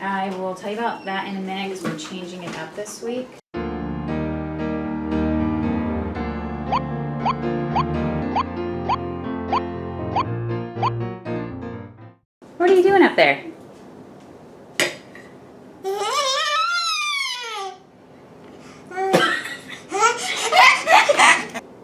I will tell you about that in a minute because we're changing it up this week. What are you doing up there?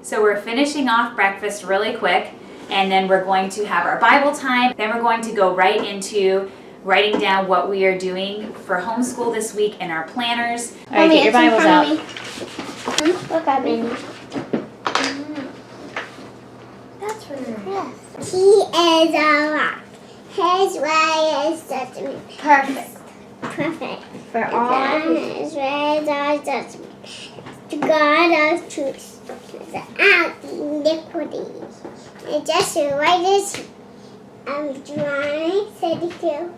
So we're finishing off breakfast really quick, and then we're going to have our Bible time. Then we're going to go right into writing down what we are doing for homeschool this week in our planners. All right, get your Bibles out. Look at me. That's really nice. He is a rock. His way is judgment. Perfect. Perfect. For all his ways are judgment. To God of truth. Out iniquity. And just the righteous. I'm trying 32.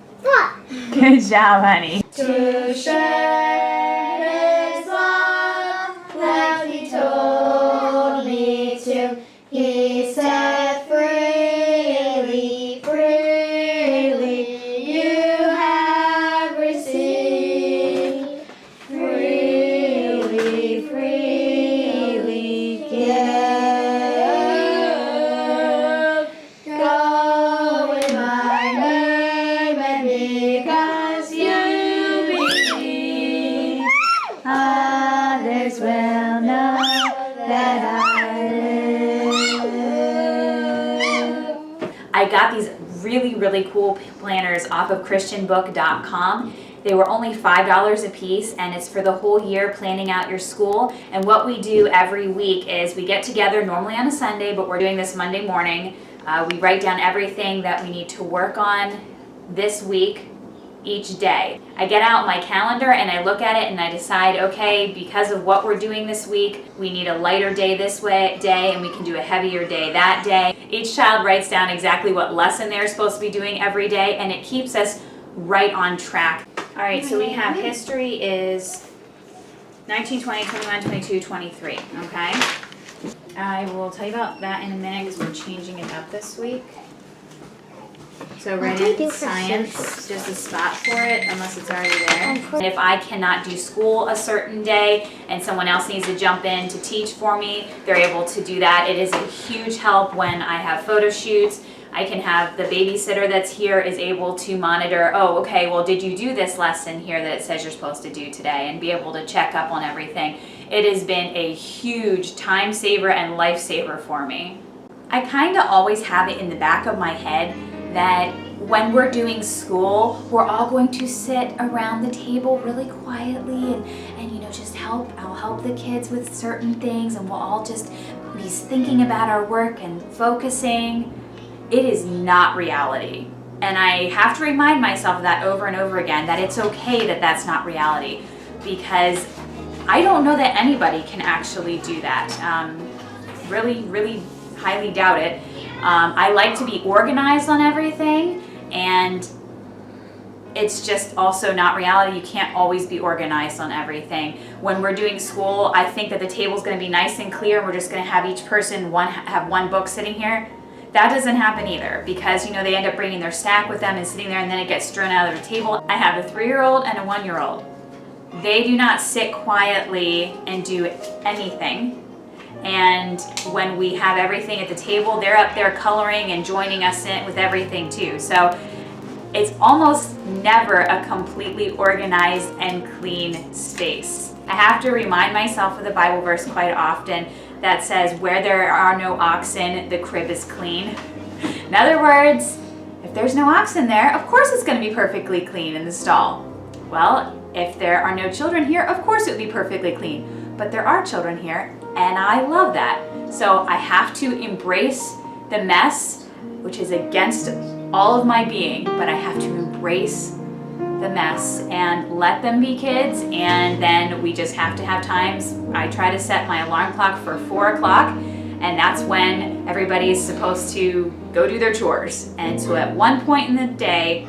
Good job, honey. To share his love like he told me to. He said freely, freely you have received. Freely, freely give. Go in my name and because you believe, others will know that I live. I got these really cool planners off of christianbook.com. They were only $5 a piece, and it's for the whole year planning out your school. And what we do every week is we get together normally on a Sunday, but we're doing this Monday morning. We write down everything that we need to work on this week each day. I get out my calendar and I look at it and I decide, okay, because of what we're doing this week, we need a lighter day this day and we can do a heavier day that day. Each child writes down exactly what lesson they're supposed to be doing every day, and it keeps us right on track. All right, so we have history is 19, 20, 21, 22, 23, okay? I will tell you about that in a minute because we're changing it up this week. So right in science, there's a spot for it unless it's already there. And if I cannot do school a certain day and someone else needs to jump in to teach for me, they're able to do that. It is a huge help when I have photo shoots. I can have the babysitter that's here is able to monitor, oh, okay, well, did you do this lesson here that it says you're supposed to do today, and be able to check up on everything. It has been a huge time saver and lifesaver for me. I kind of always have it in the back of my head that when we're doing school, we're all going to sit around the table really quietly and you know, just I'll help the kids with certain things, and we'll all just be thinking about our work and focusing. It is not reality. And I have to remind myself of that over and over again, that it's okay that that's not reality, because I don't know that anybody can actually do that. Really highly doubt it. I like to be organized on everything, and it's just also not reality. You can't always be organized on everything. When we're doing school, I think that the table's going to be nice and clear. We're just going to have each person have one book sitting here. That doesn't happen either, because you know they end up bringing their stack with them and sitting there, and then it gets thrown out of their table. I have a 3-year-old and a 1-year-old. They do not sit quietly and do anything. And when we have everything at the table, they're up there coloring and joining us in with everything too. So it's almost never a completely organized and clean space. I have to remind myself of the Bible verse quite often that says, where there are no oxen, the crib is clean. In other words, if there's no oxen there, of course it's going to be perfectly clean in the stall. Well, if there are no children here, of course it would be perfectly clean. But there are children here, and I love that. So I have to embrace the mess, which is against all of my being, but I have to embrace the mess and let them be kids. And then we just have to have times. I try to set my alarm clock for 4 o'clock, and that's when everybody is supposed to go do their chores. And so at one point in the day,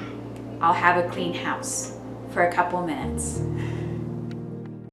I'll have a clean house for a couple minutes.